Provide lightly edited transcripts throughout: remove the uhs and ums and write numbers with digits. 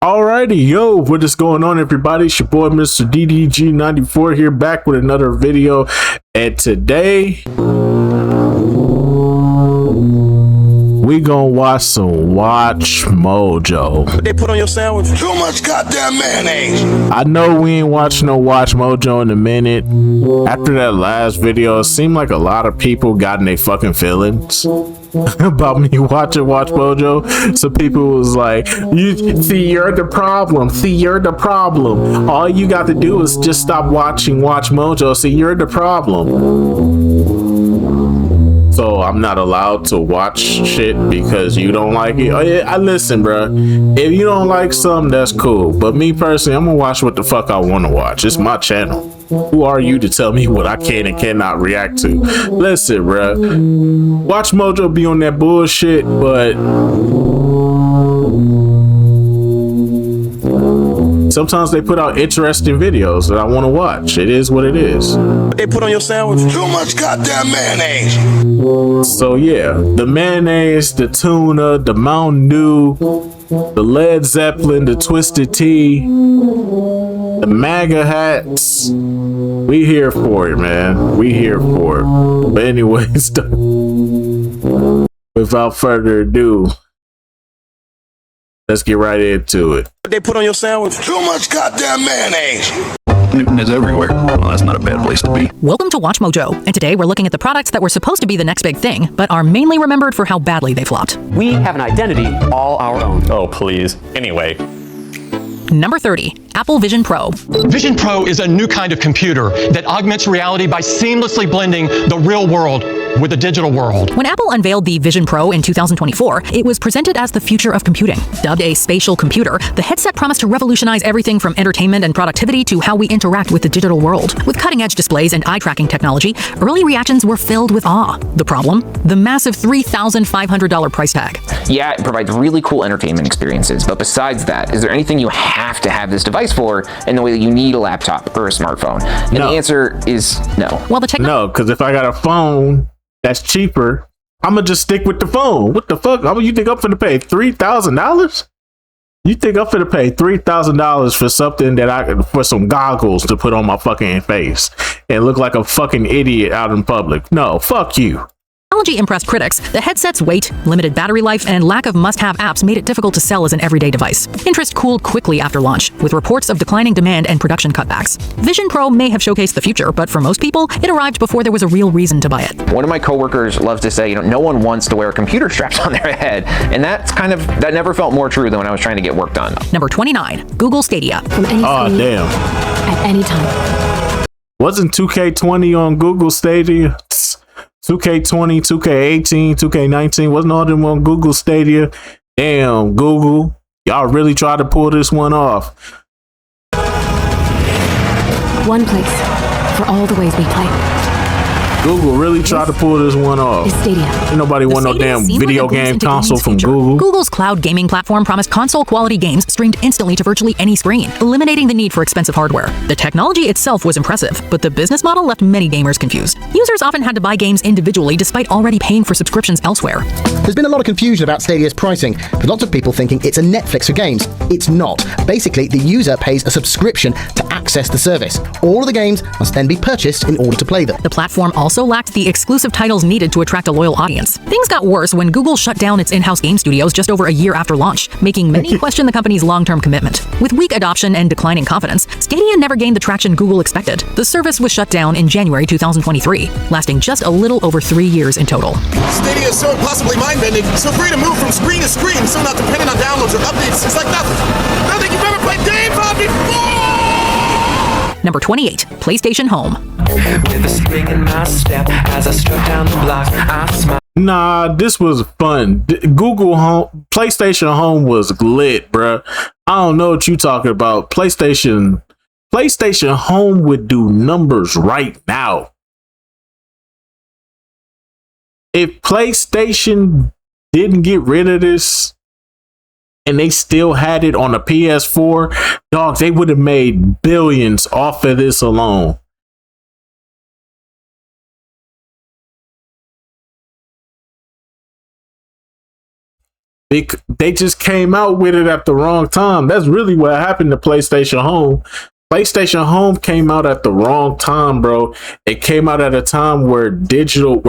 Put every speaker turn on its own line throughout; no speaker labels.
Alrighty, yo, what is going on, everybody? It's your boy, Mr. DDG94 here, back with another video. And today, we gonna watch some WatchMojo.
What they put on your sandwich? Too much goddamn mayonnaise.
I know we ain't watching no WatchMojo in a minute. After that last video, it seemed like a lot of people got in their fucking feelings about me watching WatchMojo. Some people was like, "You see, you're the problem. See, you're the problem. All you got to do is just stop watching WatchMojo. See, you're the problem." So I'm not allowed to watch shit because you don't like it. Oh, yeah, I listen, bro. If you don't like something, that's cool. But me personally, I'm gonna watch what the fuck I want to watch. It's my channel. Who are you to tell me what I can and cannot react to? Listen, bro. WatchMojo be on that bullshit, but sometimes they put out interesting videos that I want to watch. It is what it is.
What they put on your sandwich? Too much goddamn mayonnaise.
So yeah, the mayonnaise, the tuna, the Mountain Dew, the Led Zeppelin, the Twisted Tea, the MAGA hats. We here for it, man. We here for it. But anyways, without further ado, let's get right into it.
What they put on your sandwich? Too much goddamn mayonnaise.
Newton is everywhere. Well, that's not a bad place to be.
Welcome to WatchMojo, and today we're looking at the products that were supposed to be the next big thing, but are mainly remembered for how badly they flopped.
We have an identity all our own.
Oh, please. Anyway.
Number 30, Apple Vision Pro.
Vision Pro is a new kind of computer that augments reality by seamlessly blending the real world with the digital world.
When Apple unveiled the Vision Pro in 2024, it was presented as the future of computing. Dubbed a spatial computer, the headset promised to revolutionize everything from entertainment and productivity to how we interact with the digital world. With cutting-edge displays and eye-tracking technology, early reactions were filled with awe. The problem? The massive $3,500 price tag.
Yeah, it provides really cool entertainment experiences, but besides that, is there anything you have to have this device for in the way that you need a laptop or a smartphone? And the answer is no.
Well,
no, because if I got a phone that's cheaper, I'm gonna just stick with the phone. What the fuck? You think I'm finna pay $3,000? You think I'm finna pay $3,000 for something for some goggles to put on my fucking face and look like a fucking idiot out in public? No, fuck you.
Technology impressed critics. The headset's weight, limited battery life, and lack of must-have apps made it difficult to sell as an everyday device. Interest cooled quickly after launch, with reports of declining demand and production cutbacks. Vision Pro may have showcased the future, but for most people, it arrived before there was a real reason to buy it.
One of my coworkers loves to say, no one wants to wear computer straps on their head, and that never felt more true than when I was trying to get work done.
Number 29, Google Stadia.
Oh, damn.
At any time.
Wasn't 2K20 on Google Stadia? 2K20, 2K18, 2K19, wasn't all them on Google Stadia? Damn, Google, y'all really tried to pull this one off.
One place for all the ways we play.
Google really tried to pull this one off. Ain't nobody want no damn video game console from Google.
Google's cloud gaming platform promised console-quality games streamed instantly to virtually any screen, eliminating the need for expensive hardware. The technology itself was impressive, but the business model left many gamers confused. Users often had to buy games individually despite already paying for subscriptions elsewhere.
There's been a lot of confusion about Stadia's pricing, with lots of people thinking it's a Netflix for games. It's not. Basically, the user pays a subscription to access the service. All of the games must then be purchased in order to play them.
The platform also lacked the exclusive titles needed to attract a loyal audience. Things got worse when Google shut down its in-house game studios just over a year after launch, making many question the company's long-term commitment. With weak adoption and declining confidence, Stadia never gained the traction Google expected. The service was shut down in January 2023, lasting just a little over 3 years in total.
Stadia is so impossibly mind-bending, so free to move from screen to screen, so not dependent on downloads or updates. It's like nothing. Nothing you've ever played games on before!
Number 28, PlayStation Home.
With a spring in my step as I struck down the block, I smiled.
Nah, this was fun. Google Home, PlayStation Home was lit, bruh. I don't know what you talking about. PlayStation Home would do numbers right now. If PlayStation didn't get rid of this and they still had it on a PS4, dog, they would have made billions off of this alone. They just came out with it at the wrong time. That's really what happened to PlayStation Home. PlayStation Home came out at the wrong time, bro. It came out at a time where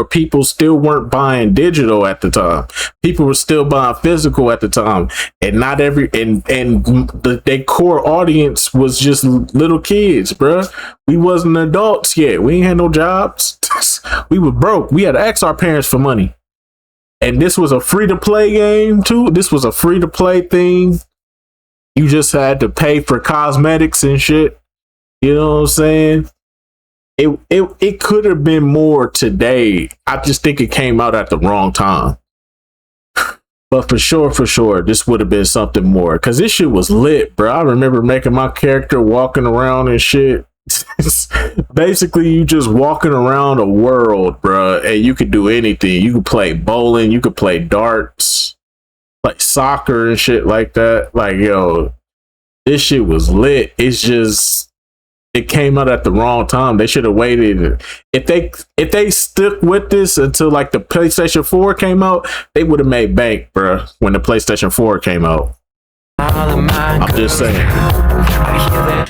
people still weren't buying digital at the time. People were still buying physical at the time, and their core audience was just little kids, bro. We wasn't adults yet. We ain't had no jobs. We were broke. We had to ask our parents for money, and this was a free to play game too. This was a free to play thing. You just had to pay for cosmetics and shit. You know what I'm saying? It could have been more today. I just think it came out at the wrong time. But for sure, this would have been something more. Cause this shit was lit, bro. I remember making my character walking around and shit. Basically, you just walking around a world, bro, and you could do anything. You could play bowling, you could play darts, like soccer and shit like that. Like, yo, this shit was lit. It's just, it came out at the wrong time. They should have waited. If they stuck with this until like the PlayStation 4 came out, they would have made bank, bro, when the PlayStation 4 came out. I'm just saying.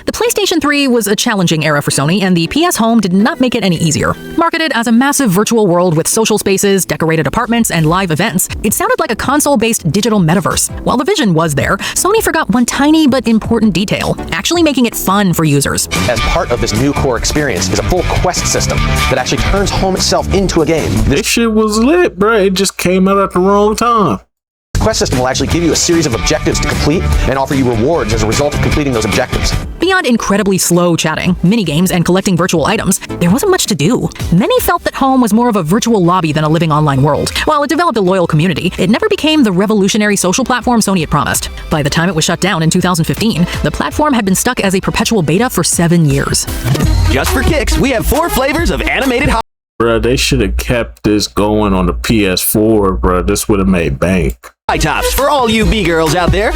The PlayStation 3 was a challenging era for Sony, and the PS Home did not make it any easier. Marketed as a massive virtual world with social spaces, decorated apartments, and live events, it sounded like a console-based digital metaverse. While the vision was there, Sony forgot one tiny but important detail, actually making it fun for users.
As part of this new core experience is a full quest system that actually turns Home itself into a game.
This shit was lit, bro. It just came out at the wrong time.
The quest system will actually give you a series of objectives to complete and offer you rewards as a result of completing those objectives.
Beyond incredibly slow chatting, minigames, and collecting virtual items, there wasn't much to do. Many felt that Home was more of a virtual lobby than a living online world. While it developed a loyal community, it never became the revolutionary social platform Sony had promised. By the time it was shut down in 2015, the platform had been stuck as a perpetual beta for 7 years.
Just for kicks, we have 4 flavors of animated
Bro, they should have kept this going on the PS4, bro. This would have made bank.
high tops for all you B-girls out there.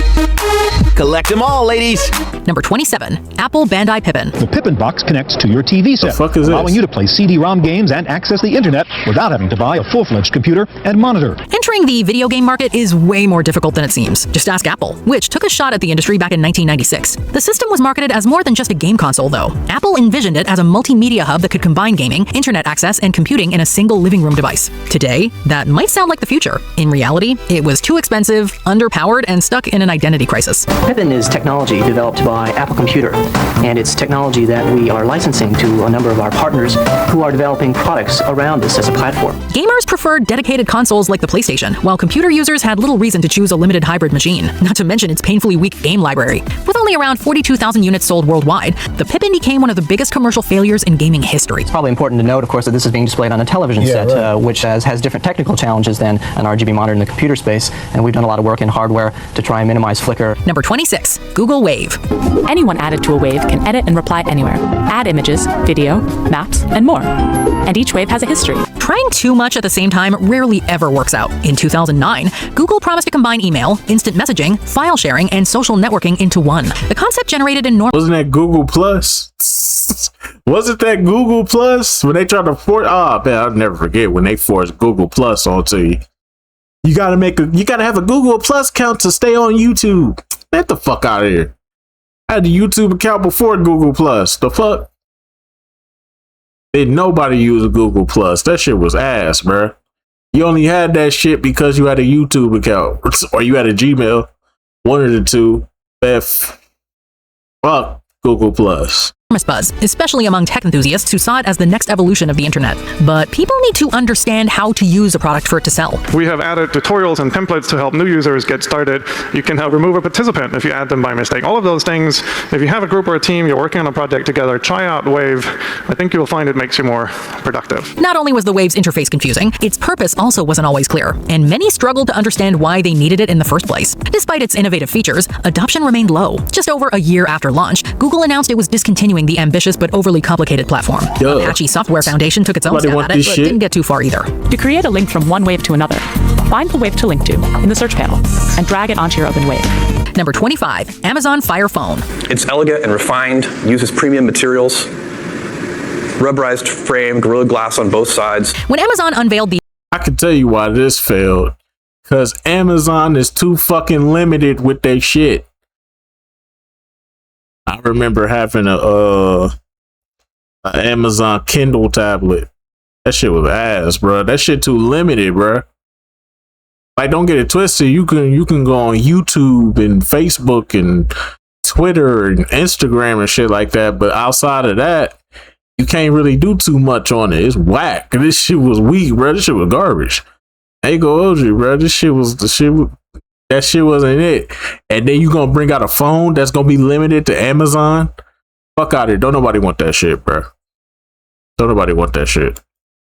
Collect them all, ladies.
Number 27, Apple Bandai Pippin.
The Pippin box connects to your TV set,
allowing
you to play CD-ROM games and access the internet without having to buy a full-fledged computer and monitor.
Entering the video game market is way more difficult than it seems. Just ask Apple, which took a shot at the industry back in 1996. The system was marketed as more than just a game console, though. Apple envisioned it as a multimedia hub that could combine gaming, internet access, and computing in a single living room device. Today, that might sound like the future. In reality, it was too expensive, underpowered, and stuck in an identity crisis.
Pippin is technology developed by Apple Computer, and it's technology that we are licensing to a number of our partners who are developing products around this as a platform.
Gamers preferred dedicated consoles like the PlayStation, while computer users had little reason to choose a limited hybrid machine, not to mention its painfully weak game library. With only around 42,000 units sold worldwide, the Pippin became one of the biggest commercial failures in gaming history.
It's probably important to note, of course, that this is being displayed on a television set, which has different technical challenges than an RGB monitor in the computer space, and we've done a lot of work in hardware to try and minimize flicker.
Number 26, Google Wave.
Anyone added to a wave can edit and reply anywhere, add images, video, maps, and more. And each wave has a history.
Trying too much at the same time rarely ever works out. In 2009, Google promised to combine email, instant messaging, file sharing, and social networking into one. The concept generated enormous...
Wasn't that Google Plus? Wasn't that Google Plus? When they tried to force... Oh, man, I'll never forget when they forced Google Plus onto you. You gotta have a Google Plus account to stay on YouTube. Get the fuck out of here. I had a YouTube account before Google Plus. The fuck? Didn't nobody use a Google Plus. That shit was ass, bro. You only had that shit because you had a YouTube account or you had a Gmail. One of the two. Fuck Google Plus.
Buzz, especially among tech enthusiasts who saw it as the next evolution of the internet. But people need to understand how to use a product for it to sell.
We have added tutorials and templates to help new users get started. You can remove a participant if you add them by mistake. All of those things, if you have a group or a team, you're working on a project together, try out Wave. I think you'll find it makes you more productive.
Not only was the Wave's interface confusing, its purpose also wasn't always clear, and many struggled to understand why they needed it in the first place. Despite its innovative features, adoption remained low. Just over a year after launch, Google announced it was discontinuing the ambitious but overly complicated platform. Apache Software Foundation took its own stab at it, but didn't get too far either.
To create a link from one wave to another, find the wave to link to in the search panel and drag it onto your open wave.
Number 25, Amazon Fire Phone.
It's elegant and refined, uses premium materials, rubberized frame, Gorilla Glass on both sides.
When Amazon unveiled the...
I can tell you why this failed. Cause Amazon is too fucking limited with their shit. I remember having a Amazon Kindle tablet. That shit was ass, bro. That shit too limited, bro. Like, don't get it twisted. You can go on YouTube and Facebook and Twitter and Instagram and shit like that, but outside of that, you can't really do too much on it. It's whack. This shit was weak, bro. This shit was garbage. Hey, go OG, bro. That shit wasn't it. And then you gonna bring out a phone that's gonna be limited to Amazon? Fuck out of here. Don't nobody want that shit, bro. Don't nobody want that shit.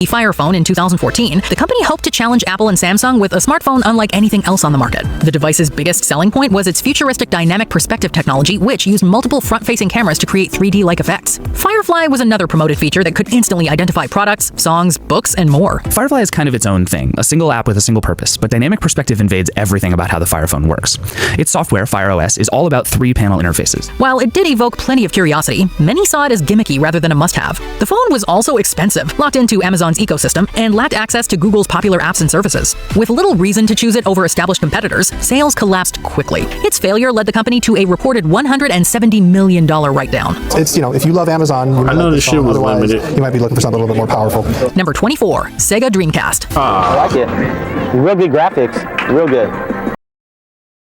Fire Phone in 2014, the company hoped to challenge Apple and Samsung with a smartphone unlike anything else on the market. The device's biggest selling point was its futuristic dynamic perspective technology, which used multiple front-facing cameras to create 3D-like effects. Firefly was another promoted feature that could instantly identify products, songs, books, and more.
Firefly is kind of its own thing, a single app with a single purpose, but dynamic perspective invades everything about how the Fire Phone works. Its software, Fire OS, is all about 3-panel interfaces.
While it did evoke plenty of curiosity, many saw it as gimmicky rather than a must-have. The phone was also expensive, locked into Amazon's ecosystem, and lacked access to Google's popular apps and services. With little reason to choose it over established competitors, sales collapsed quickly. Its failure led the company to a reported $170 million write-down.
It's, if you love Amazon,
I know this shit was limited.
You might be looking for something a little bit more powerful.
Number 24, Sega Dreamcast.
I like it. Real good graphics. Real good.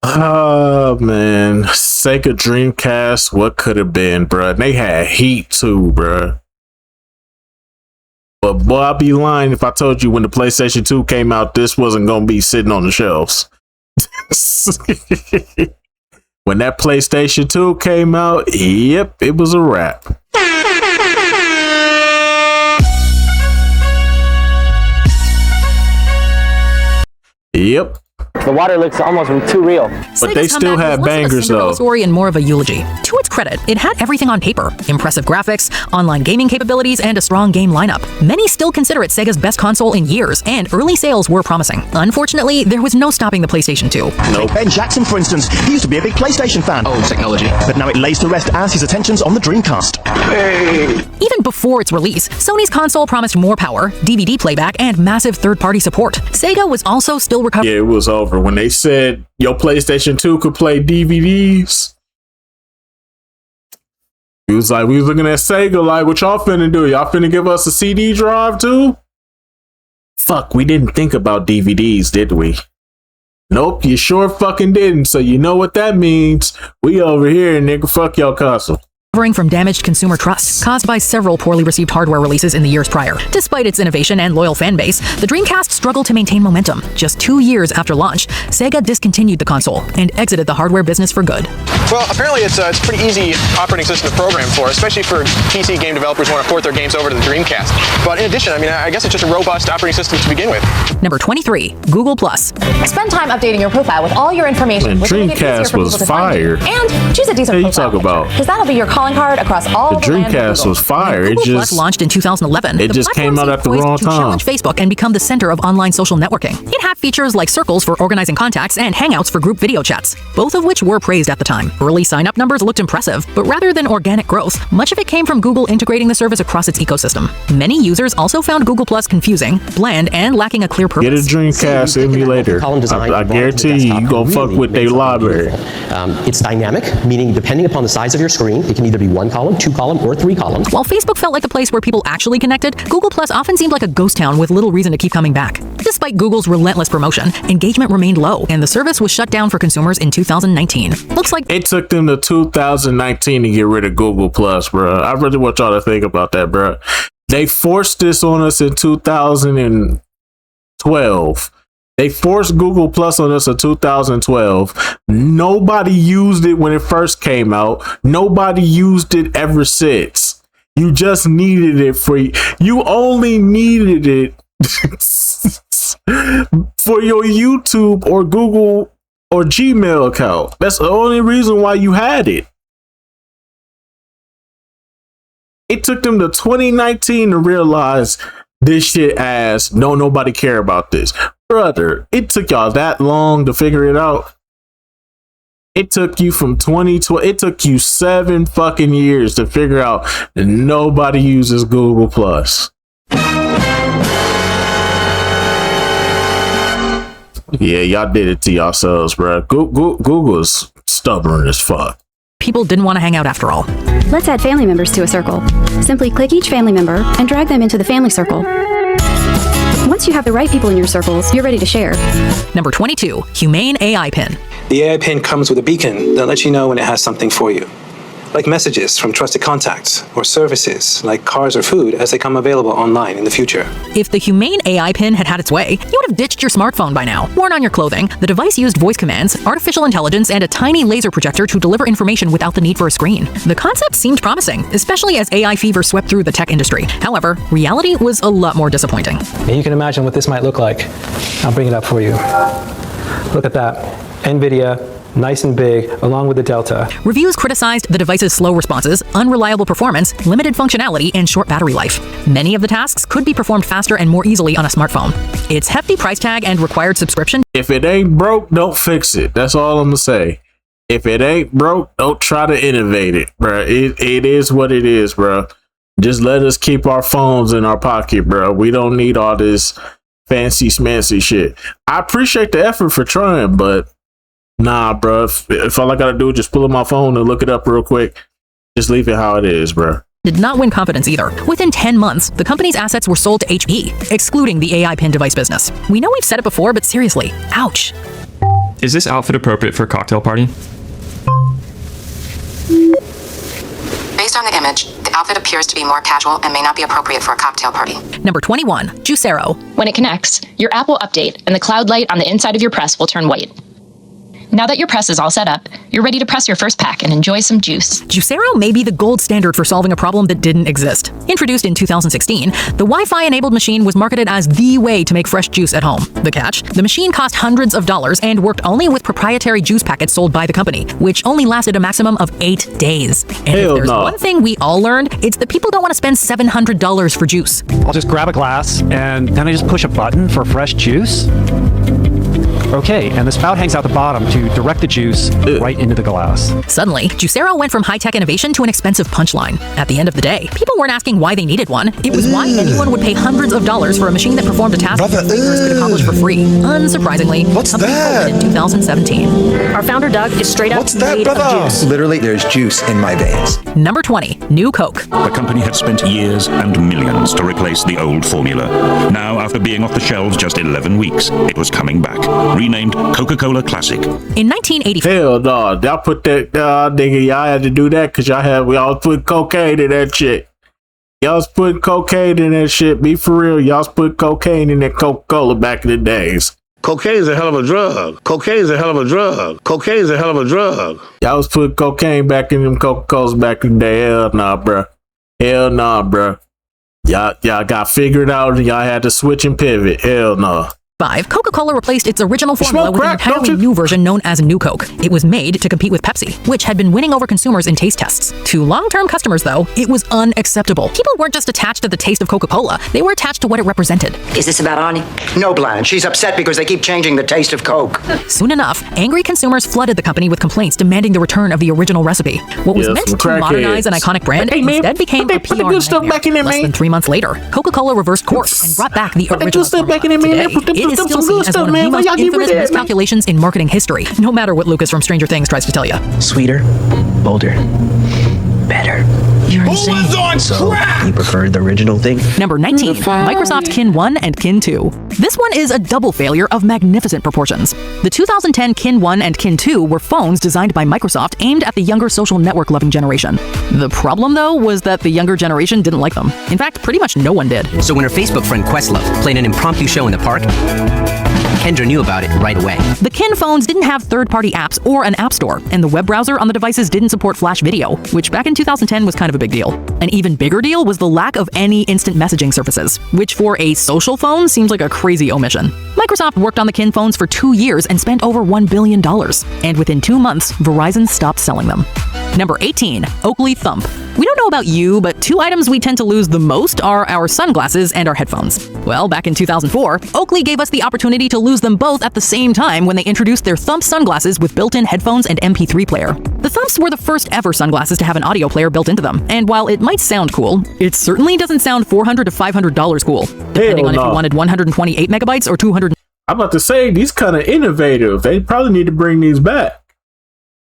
Oh man, Sega Dreamcast, what could have been, bruh? They had heat too, bruh. But boy, I'd be lying if I told you when the PlayStation 2 came out, this wasn't gonna be sitting on the shelves. When that PlayStation 2 came out, yep, it was a wrap. Yep.
The water looks almost too real.
But they still have bangers though.
Story and more of a eulogy. To its credit, it had everything on paper: impressive graphics, online gaming capabilities, and a strong game lineup. Many still consider it Sega's best console in years, and early sales were promising. Unfortunately, there was no stopping the PlayStation 2.
Nope. Ben Jackson, for instance, he used to be a big PlayStation fan.
Oh, technology.
But now it lays to rest as his attention's on the Dreamcast.
Hey.
Even before its release, Sony's console promised more power, DVD playback, and massive third-party support. Sega was also still recovering.
Yeah, it was over when they said your PlayStation 2 could play DVDs. He was like, we was looking at Sega like, what y'all finna do? Y'all finna give us a CD drive too? Fuck, we didn't think about DVDs, did we? Nope, you sure fucking didn't. So you know what that means. We over here, nigga, fuck your console.
From damaged consumer trust caused by several poorly received hardware releases in the years prior. Despite its innovation and loyal fan base, the Dreamcast struggled to maintain momentum. Just 2 years after launch, Sega discontinued the console and exited the hardware business for good.
Well, apparently it's a pretty easy operating system to program for, especially for PC game developers who want to port their games over to the Dreamcast. But in addition, I guess it's just a robust operating system to begin with.
Number 23, Google+.
Spend time updating your profile with all your information.
Man, Dreamcast was fire.
And choose a decent profile
about?
Because that'll be your calling card across all
the Dreamcast was fire.
Google
it just
launched in 2011.
It just came out at the wrong time.
Challenge Facebook and become the center of online social networking. It had features like circles for organizing contacts and hangouts for group video chats, both of which were praised at the time. Early sign-up numbers looked impressive, but rather than organic growth, much of it came from Google integrating the service across its ecosystem. Many users also found Google Plus confusing, bland, and lacking a clear purpose.
Get a Dreamcast emulator. I guarantee you gonna fuck with their library.
It's dynamic, meaning depending upon the size of your screen, it can either be 1 column, 2 column, or 3 columns.
While Facebook felt like the place where people actually connected, Google Plus often seemed like a ghost town with little reason to keep coming back. Despite Google's relentless promotion, engagement remained low, and the service was shut down for consumers in 2019. Looks like
it took them to 2019 to get rid of Google Plus, bro. I really want y'all to think about that, bro. They forced this on us in 2012. They forced Google Plus on us in 2012. Nobody used it when it first came out. Nobody used it ever since. You just needed it you only needed it for your YouTube or Google or Gmail account. That's the only reason why you had it. It took them to 2019 to realize this shit ass. Nobody care about this. Brother, it took y'all that long to figure it out. It took you from 2012. It took you 7 fucking years to figure out that nobody uses Google Plus. Yeah, y'all did it to yourselves, bro. Google's stubborn as fuck.
People didn't want to hang out after all.
Let's add family members to a circle. Simply click each family member and drag them into the family circle. Once you have the right people in your circles, you're ready to share.
Number 22, Humane AI Pin.
The AI pin comes with a beacon that lets you know when it has something for you, like messages from trusted contacts or services like cars or food as they come available online in the future.
If the Humane AI Pin had had its way, you would have ditched your smartphone by now. Worn on your clothing, the device used voice commands, artificial intelligence, and a tiny laser projector to deliver information without the need for a screen. The concept seemed promising, especially as AI fever swept through the tech industry. However, reality was a lot more disappointing.
And you can imagine what this might look like. I'll bring it up for you. Look at that. NVIDIA. Nice and big, along with the Delta.
Reviews criticized the device's slow responses, unreliable performance, limited functionality, and short battery life. Many of the tasks could be performed faster and more easily on a smartphone. Its hefty price tag and required subscription.
If it ain't broke, don't fix it. That's all I'm gonna say. If it ain't broke, don't try to innovate it, bro. It is what it is, bro. Just let us keep our phones in our pocket, bro. We don't need all this fancy smancy shit. I appreciate the effort for trying, but nah, bro. If all I gotta do is just pull up my phone and look it up real quick, just leave it how it is, bro.
Did not win confidence either. Within 10 months, the company's assets were sold to HP, excluding the AI pin device business. We know we've said it before, but seriously, ouch.
Is this outfit appropriate for a cocktail party?
Based on the image, the outfit appears to be more casual and may not be appropriate for a cocktail party.
Number 21, Juicero.
When it connects, your app will update and the cloud light on the inside of your press will turn white. Now that your press is all set up, you're ready to press your first pack and enjoy some juice.
Juicero may be the gold standard for solving a problem that didn't exist. Introduced in 2016, the Wi-Fi-enabled machine was marketed as the way to make fresh juice at home. The catch? The machine cost hundreds of dollars and worked only with proprietary juice packets sold by the company, which only lasted a maximum of 8 days. And if there's one thing we all learned, it's that people don't want to spend $700 for juice.
I'll just grab a glass and then I just push a button for fresh juice. Okay, and the spout hangs out the bottom to direct the juice right into the glass.
Suddenly, Juicero went from high-tech innovation to an expensive punchline. At the end of the day, people weren't asking why they needed one. It was why anyone would pay hundreds of dollars for a machine that performed a task that beginners could accomplish for free. Unsurprisingly, the company folded in 2017.
Our founder, Doug, is straight up made of juice.
Literally, there's juice in my veins.
Number 20, New Coke.
The company had spent years and millions to replace the old formula. Now, after being off the shelves just 11 weeks, it was coming back. Renamed Coca-Cola Classic.
In 1984.
Hell no, y'all put that, nigga, y'all had to do that because we all put cocaine in that shit. Y'all was putting cocaine in that shit. Be for real, y'all was putting cocaine in that Coca-Cola back in the days.
Cocaine's a hell of a drug. Cocaine's a hell of a drug. Cocaine's a hell of a drug.
Y'all was putting cocaine back in them Coca-Colas back in the day. Hell nah, bruh. Hell nah, bruh. Y'all got figured out and y'all had to switch and pivot. Hell nah.
Coca-Cola replaced its original formula with an entirely new version known as New Coke. It was made to compete with Pepsi, which had been winning over consumers in taste tests. To long-term customers, though, it was unacceptable. People weren't just attached to the taste of Coca-Cola, they were attached to what it represented.
Is this about Arnie? No, Blanche. She's upset because they keep changing the taste of Coke.
Soon enough, angry consumers flooded the company with complaints demanding the return of the original recipe. What was meant to modernize an iconic brand instead became a PR nightmare. Less than 3 months later, Coca-Cola reversed course and brought back the original formula. Today, it is still seen as one of the most infamous miscalculations in marketing history, no matter what Lucas from Stranger Things tries to tell you.
Sweeter, bolder, better. You're insane. So, you preferred the original thing?
Number 19, Microsoft Kin 1 and Kin 2. This one is a double failure of magnificent proportions. The 2010 Kin 1 and Kin 2 were phones designed by Microsoft aimed at the younger social network-loving generation. The problem, though, was that the younger generation didn't like them. In fact, pretty much no one did.
So when her Facebook friend Questlove played an impromptu show in the park, Kendra knew about it right away.
The Kin phones didn't have third-party apps or an app store, and the web browser on the devices didn't support Flash Video, which back in 2010 was kind of a big deal. An even bigger deal was the lack of any instant messaging services, which for a social phone seems like a crazy omission. Microsoft worked on the Kin phones for 2 years and spent over $1 billion, and within 2 months, Verizon stopped selling them. Number 18, Oakley Thump. We don't know about you, but 2 items we tend to lose the most are our sunglasses and our headphones. Well, back in 2004, Oakley gave us the opportunity to lose them both at the same time when they introduced their Thump sunglasses with built-in headphones and MP3 player. The Thumps were the first ever sunglasses to have an audio player built into them, and while it might sound cool, it certainly doesn't sound $400 to $500 cool, depending on if you wanted 128 megabytes or 200.
I'm about to say these kind of innovative. They probably need to bring these back.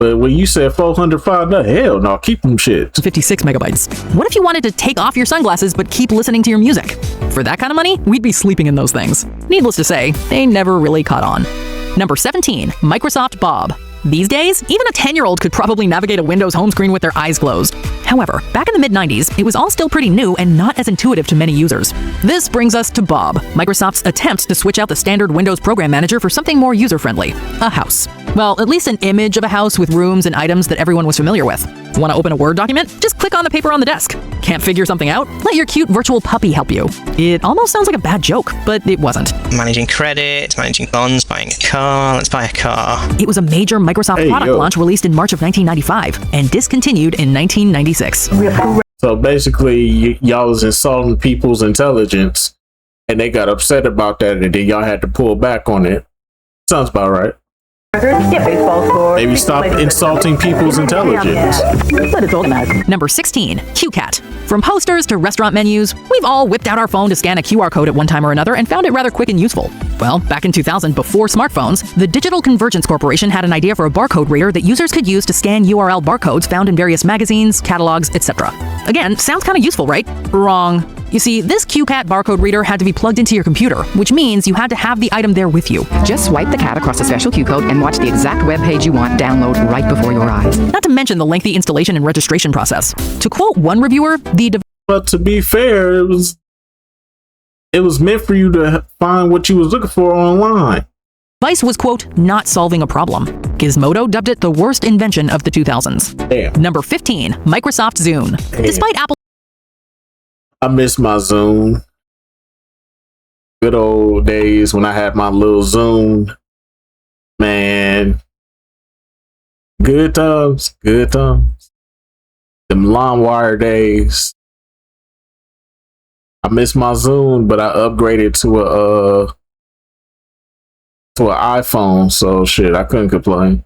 But when you said 405, no, hell no, keep them shit.
56 megabytes. What if you wanted to take off your sunglasses but keep listening to your music? For that kind of money, we'd be sleeping in those things. Needless to say, they never really caught on. Number 17, Microsoft Bob. These days, even a 10-year-old could probably navigate a Windows home screen with their eyes closed. However, back in the mid-90s, it was all still pretty new and not as intuitive to many users. This brings us to Bob, Microsoft's attempt to switch out the standard Windows Program Manager for something more user-friendly, a house. Well, at least an image of a house with rooms and items that everyone was familiar with. Want to open a Word document? Just click on the paper on the desk. Can't figure something out? Let your cute virtual puppy help you. It almost sounds like a bad joke, but it wasn't.
Managing credit, managing bonds, buying a car. Let's buy a car.
It was a major Microsoft product launch released in March of 1995 and discontinued in 1996.
So basically, y'all was insulting people's intelligence, and they got upset about that, and then y'all had to pull back on it. Sounds about right. Maybe stop insulting people's intelligence.
But it's old enough. Number 16, QCat. From posters to restaurant menus, we've all whipped out our phone to scan a QR code at one time or another and found it rather quick and useful. Well, back in 2000, before smartphones, the Digital Convergence Corporation had an idea for a barcode reader that users could use to scan URL barcodes found in various magazines, catalogs, etc. Again, sounds kind of useful, right? Wrong. You see, this QCat barcode reader had to be plugged into your computer, which means you had to have the item there with you.
Just swipe the cat across a special Q code and watch the exact web page you want download right before your eyes.
Not to mention the lengthy installation and registration process. To quote one reviewer,
But to be fair, it was meant for you to find what you was looking for online.
device was, quote, not solving a problem. Gizmodo dubbed it the worst invention of the 2000s.
Damn.
Number 15, Microsoft Zune.
Damn.
Despite Apple...
I miss my Zune. Good old days when I had my little Zune. Man. Good times. Good times. Them LimeWire days. I miss my Zune, but I upgraded to an iPhone, so shit, I couldn't complain.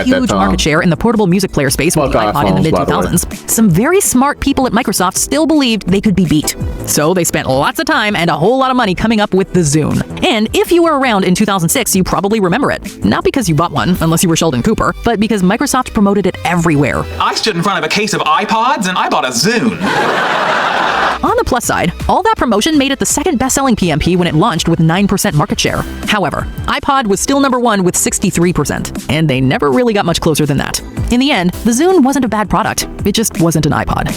Huge market share in the portable music player space with the iPod in the mid-2000s, some very smart people at Microsoft still believed they could be beat. So they spent lots of time and a whole lot of money coming up with the Zune. And if you were around in 2006, you probably remember it. Not because you bought one, unless you were Sheldon Cooper, but because Microsoft promoted it everywhere.
I stood in front of a case of iPods and I bought a Zune.
On the plus side, all that promotion made it the second best-selling PMP when it launched with 9% market share. However, iPod was still number one with 63%, and they never really got much closer than that. In the end, the Zune wasn't a bad product. It just wasn't an iPod.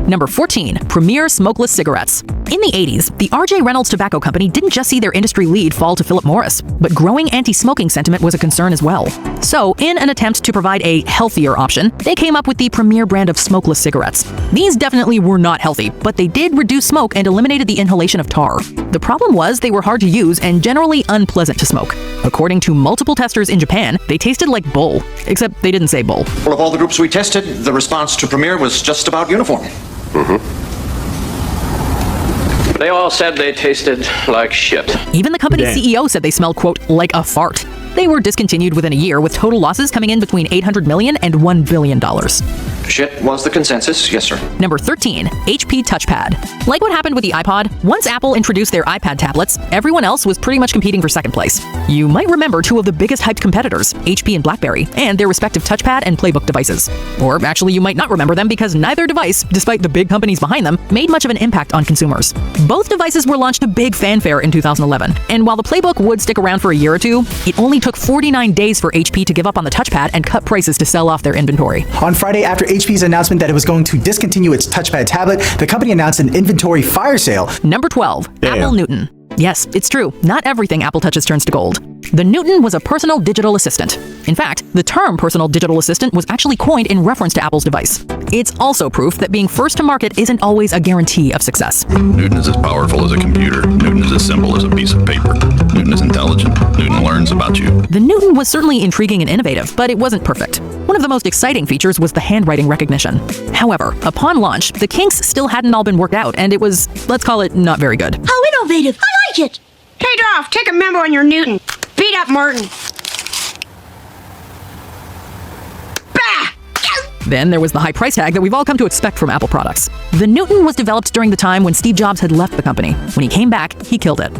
Number 14, Premier Smokeless Cigarettes. In the 80s, the R.J. Reynolds Tobacco Company didn't just see their industry lead fall to Philip Morris, but growing anti-smoking sentiment was a concern as well. So, in an attempt to provide a healthier option, they came up with the Premier brand of smokeless cigarettes. These definitely were not healthy, but they did reduce smoke and eliminated the inhalation of tar. The problem was they were hard to use and generally unpleasant to smoke. According to multiple testers in Japan, they tasted like bull, except they didn't say bull.
Well, of all the groups we tested, the response to Premier was just about uniform.
They all said they tasted like shit.
Even the company's CEO said they smelled, quote, like a fart. They were discontinued within a year, with total losses coming in between $800 million and $1 billion.
Shit was the consensus, yes sir.
Number 13, HP Touchpad. Like what happened with the iPod, once Apple introduced their iPad tablets, everyone else was pretty much competing for second place. You might remember two of the biggest hyped competitors, HP and BlackBerry, and their respective touchpad and playbook devices. Or actually, you might not remember them because neither device, despite the big companies behind them, made much of an impact on consumers. Both devices were launched to big fanfare in 2011, and while the playbook would stick around for a year or two, it only took 49 days for HP to give up on the touchpad and cut prices to sell off their inventory.
On Friday, after HP's announcement that it was going to discontinue its touchpad tablet, the company announced an inventory fire sale.
Number 12, Apple Newton. Yes, it's true. Not everything Apple touches turns to gold. The Newton was a personal digital assistant. In fact, the term personal digital assistant was actually coined in reference to Apple's device. It's also proof that being first to market isn't always a guarantee of success.
Newton is as powerful as a computer. Newton is as simple as a piece of paper. Newton is intelligent. Newton learns about you.
The Newton was certainly intriguing and innovative, but it wasn't perfect. One of the most exciting features was the handwriting recognition. However, upon launch, the kinks still hadn't all been worked out, and it was, let's call it, not very good.
How innovative! I like it! Hey, Dolph, take a memo on your Newton. Beat up Martin. Bah!
Then there was the high price tag that we've all come to expect from Apple products. The Newton was developed during the time when Steve Jobs had left the company. When he came back, he killed it.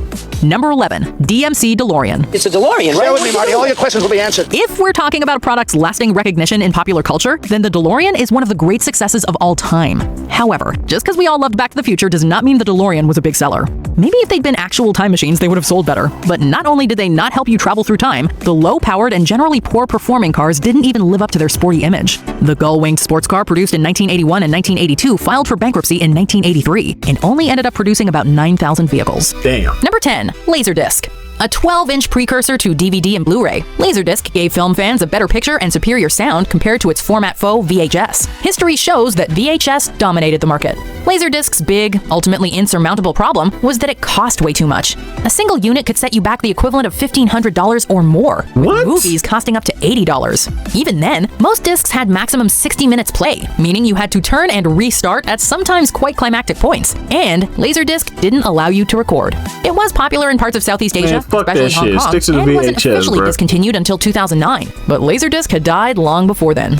Number 11, DMC DeLorean.
It's a DeLorean, right?
Bear with me, Marty. All your questions will be answered.
If we're talking about a product's lasting recognition in popular culture, then the DeLorean is one of the great successes of all time. However, just because we all loved Back to the Future does not mean the DeLorean was a big seller. Maybe if they'd been actual time machines, they would have sold better. But not only did they not help you travel through time, the low-powered and generally poor-performing cars didn't even live up to their sporty image. The gull-winged sports car produced in 1981 and 1982 filed for bankruptcy in 1983 and only ended up producing about 9,000 vehicles.
Damn.
Number 10, Laserdisc. A 12-inch precursor to DVD and Blu-ray, Laserdisc gave film fans a better picture and superior sound compared to its format foe, VHS. History shows that VHS dominated the market. Laserdisc's big, ultimately insurmountable problem was that it cost way too much. A single unit could set you back the equivalent of $1,500 or more, with movies costing up to $80. Even then, most discs had maximum 60 minutes play, meaning you had to turn and restart at sometimes quite climactic points. And Laserdisc didn't allow you to record. It was popular in parts of Southeast Asia, especially Hong Kong, and wasn't officially discontinued until 2009. But Laserdisc had died long before then.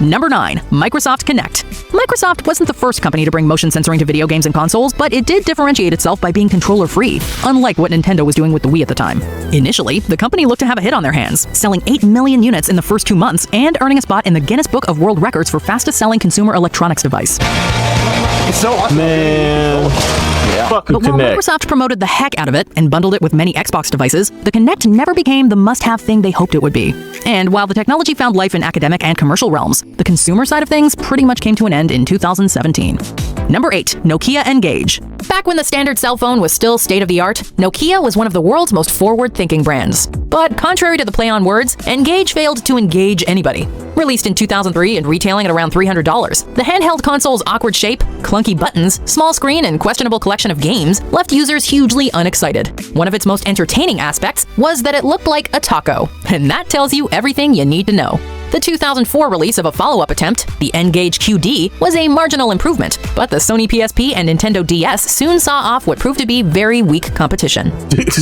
Number 9, Microsoft Kinect. Microsoft wasn't the first company to bring motion censoring to video games and consoles, but it did differentiate itself by being controller-free, unlike what Nintendo was doing with the Wii at the time. Initially, the company looked to have a hit on their hands, selling 8 million units in the first 2 months and earning a spot in the Guinness Book of World Records for fastest-selling consumer electronics device.
It's so awesome.
Man. Fucking
But while
Kinect.
Microsoft promoted the heck out of it and bundled it with many Xbox devices, the Kinect never became the must-have thing they hoped it would be. And while the technology found life in academic and commercial realms, the consumer side of things pretty much came to an end in 2017. Number 8, Nokia Engage. Back when the standard cell phone was still state-of-the-art, Nokia was one of the world's most forward-thinking brands. But contrary to the play on words, Engage failed to engage anybody. Released in 2003 and retailing at around $300, the handheld console's awkward shape, clunky buttons, small screen, and questionable collection of games left users hugely unexcited. One of its most entertaining aspects was that it looked like a taco, and that tells you everything you need to know. The 2004 release of a follow-up attempt, the N-Gage QD, was a marginal improvement, but the Sony PSP and Nintendo DS soon saw off what proved to be very weak competition.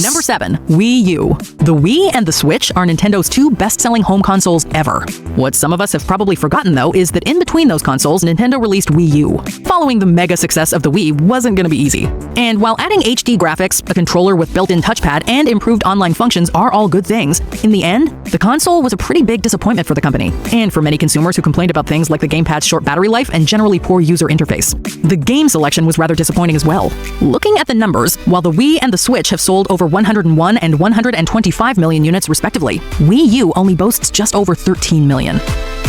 Number 7, Wii U. The Wii and the Switch are Nintendo's 2 best-selling home consoles ever. What some of us have probably forgotten, though, is that in between those consoles, Nintendo released Wii U. Following the mega success of the Wii wasn't going to be easy. And while adding HD graphics, a controller with built-in touchpad, and improved online functions are all good things, in the end, the console was a pretty big disappointment for the company, and for many consumers who complained about things like the gamepad's short battery life and generally poor user interface. The game selection was rather disappointing as well. Looking at the numbers, while the Wii and the Switch have sold over 101 and 125 million units respectively, Wii U only boasts just over 13 million.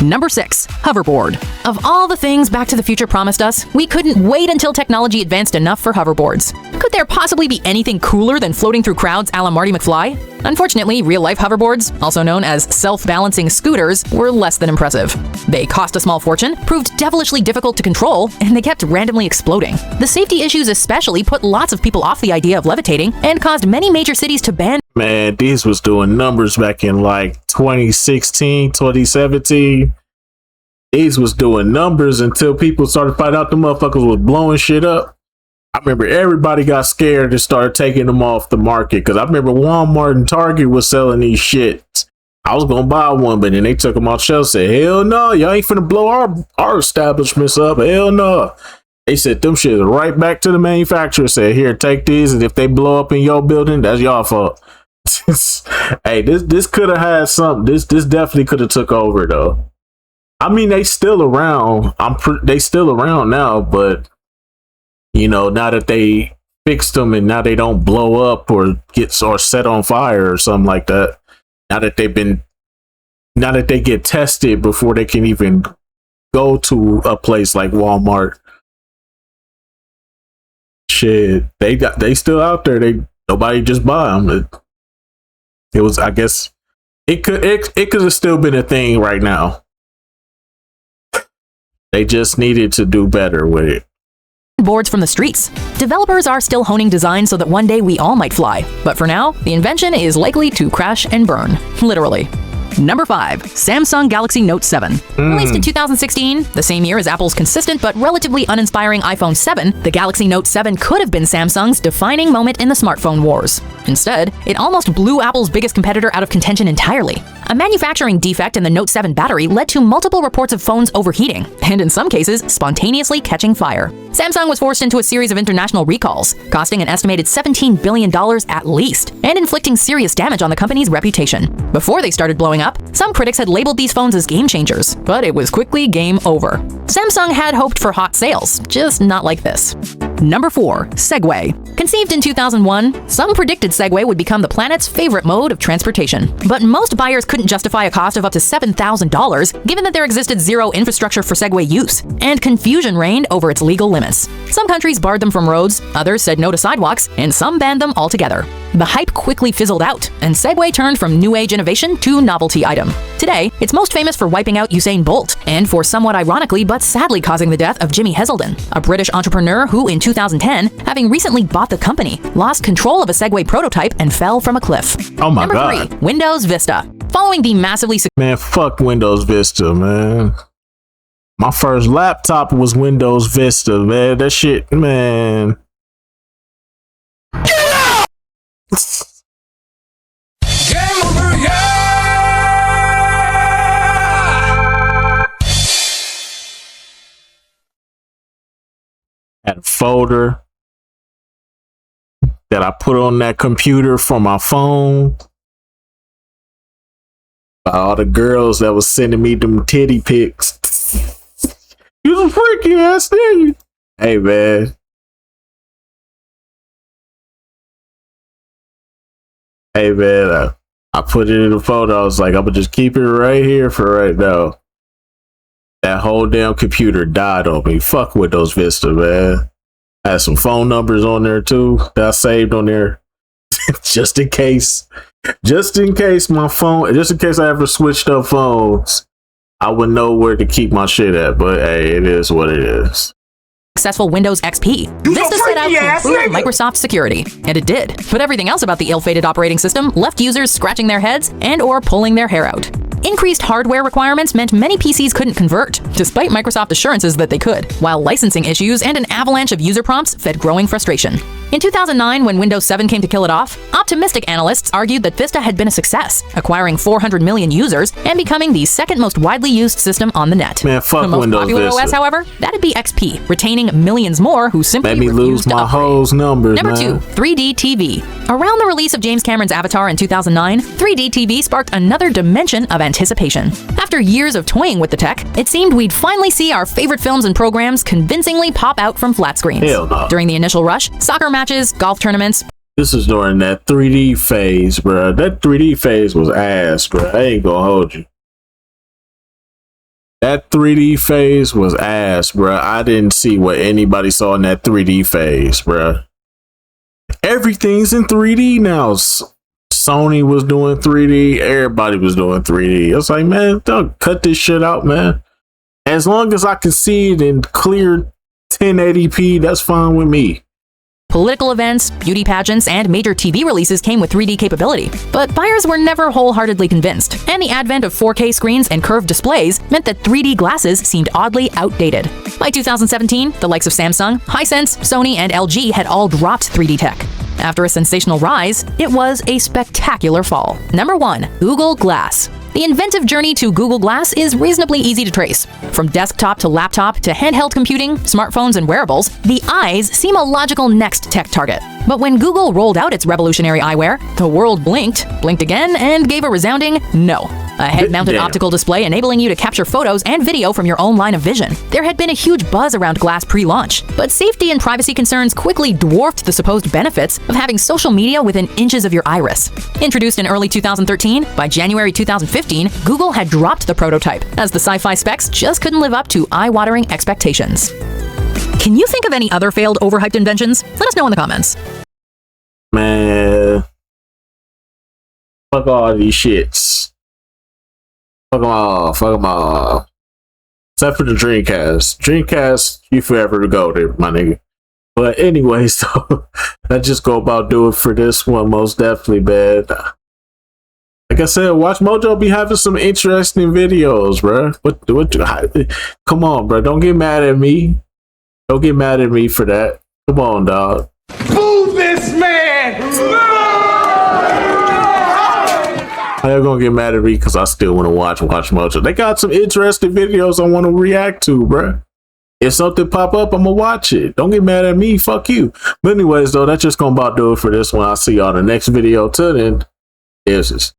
Number 6, hoverboard. Of all the things Back to the Future promised us, we couldn't wait until technology advanced enough for hoverboards. Could there possibly be anything cooler than floating through crowds a la Marty McFly? Unfortunately, real-life hoverboards, also known as self-balancing scooters, were less than impressive. They cost a small fortune, proved devilishly difficult to control, and they kept randomly exploding. The safety issues especially put lots of people off the idea of levitating and caused many major cities to ban.
Man, these was doing numbers back in like 2016, 2017. These was doing numbers until people started finding out the motherfuckers was blowing shit up. I remember everybody got scared and started taking them off the market, because I remember Walmart and Target was selling these shit. I was gonna buy one, but then they took them off shelf. Said, "Hell no, y'all ain't finna blow our establishments up. Hell no." They said them shit right back to the manufacturer. Said, "Here, take these, and if they blow up in your building, that's your fault." Hey, this could have had something. This definitely could have took over though. I mean, they still around. They still around now, but you know, now that they fixed them and now they don't blow up or set on fire or something like that. Now that they get tested before they can even go to a place like Walmart. Shit, they still out there. Nobody just buy them. It was, I guess, it could have still been a thing right now. They just needed to do better with it.
Boards from the streets. Developers are still honing design so that one day we all might fly. But for now, the invention is likely to crash and burn. Literally. Number 5. Samsung Galaxy Note 7. Released in 2016, the same year as Apple's consistent but relatively uninspiring iPhone 7, the Galaxy Note 7 could have been Samsung's defining moment in the smartphone wars. Instead, it almost blew Apple's biggest competitor out of contention entirely. A manufacturing defect in the Note 7 battery led to multiple reports of phones overheating, and in some cases, spontaneously catching fire. Samsung was forced into a series of international recalls, costing an estimated $17 billion at least, and inflicting serious damage on the company's reputation. Before they started blowing up, some critics had labeled these phones as game changers, but it was quickly game over. Samsung had hoped for hot sales, just not like this. Number 4. Segway. Conceived in 2001, some predicted Segway would become the planet's favorite mode of transportation. But most buyers couldn't justify a cost of up to $7,000, given that there existed zero infrastructure for Segway use, and confusion reigned over its legal limits. Some countries barred them from roads, others said no to sidewalks, and some banned them altogether. The hype quickly fizzled out, and Segway turned from new age innovation to novelty item. Today, it's most famous for wiping out Usain Bolt, and for somewhat ironically but sadly causing the death of Jimmy Heselden, a British entrepreneur who in 2010, having recently bought the company, lost control of a Segway prototype and fell from a cliff.
Oh my God.
Number 3. Windows Vista. Following the massively
Man, fuck Windows Vista, man. My first laptop was Windows Vista, man. That shit, man. Get out! Game over, yeah! Had a folder that I put on that computer from my phone. All the girls that was sending me them titty pics. You a freaky ass nigga. Hey, man. Hey, man. I put it in the photo. I was like, I'm gonna just keep it right here for right now. That whole damn computer died on me. Fuck Windows Vista, man. I had some phone numbers on there too that I saved on there. just in case my phone, just in case I ever switched up phones, I would know where to keep my shit at. But hey, it is what it is.
Successful Windows XP. Vista set out to improve Microsoft security, and it did. But everything else about the ill-fated operating system left users scratching their heads and or pulling their hair out. Increased hardware requirements meant many PCs couldn't convert, despite Microsoft assurances that they could, while licensing issues and an avalanche of user prompts fed growing frustration. In 2009, when Windows 7 came to kill it off, optimistic analysts argued that Vista had been a success, acquiring 400 million users and becoming the second most widely used system on the net.
Man, fuck
the most
Windows
popular
Vista.
OS, however, that'd be XP, retaining millions more who simply
made me lose my hoes numbers.
Number
man.
2, 3D TV. Around the release of James Cameron's Avatar in 2009, 3D TV sparked another dimension of anticipation. After years of toying with the tech, it seemed we'd finally see our favorite films and programs convincingly pop out from flat screens.
Hell no.
During the initial rush, soccer matches, golf tournaments.
This is during that 3D phase, bro. That 3D phase was ass, bro. I ain't gonna hold you. That 3D phase was ass, bro. I didn't see what anybody saw in that 3D phase, bro. Everything's in 3D now. Sony was doing 3D. Everybody was doing 3D. I was like, man, don't cut this shit out, man. As long as I can see it in clear 1080p, that's fine with me.
Political events, beauty pageants, and major TV releases came with 3D capability, but buyers were never wholeheartedly convinced, and the advent of 4K screens and curved displays meant that 3D glasses seemed oddly outdated. By 2017, the likes of Samsung, Hisense, Sony, and LG had all dropped 3D tech. After a sensational rise, it was a spectacular fall. Number 1. Google Glass. The inventive journey to Google Glass is reasonably easy to trace. From desktop to laptop to handheld computing, smartphones, and wearables, the eyes seem a logical next tech target. But when Google rolled out its revolutionary eyewear, the world blinked again, and gave a resounding no. A head-mounted optical display enabling you to capture photos and video from your own line of vision. There had been a huge buzz around Glass pre-launch, but safety and privacy concerns quickly dwarfed the supposed benefits of having social media within inches of your iris. Introduced in early 2013, by January 2015, Google had dropped the prototype, as the sci-fi specs just couldn't live up to eye-watering expectations. Can you think of any other failed overhyped inventions? Let us know in the comments.
Man, fuck all these shits. Fuck them all. Fuck them all. Except for the Dreamcast. Dreamcast, you forever to go there, my nigga. But anyways, so let's just go about doing for this one, most definitely, man. Like I said, WatchMojo be having some interesting videos, bro. Come on, bro. Don't get mad at me. Don't get mad at me for that. Come on, dog.
Move this man!
How you gonna get mad at me because I still want to watch WatchMojo? They got some interesting videos I want to react to, bro. If something pop up, I'm gonna watch it. Don't get mad at me. Fuck you. But anyways, though, that's just gonna about do it for this one. I'll see y'all in the next video. Till then, deuces.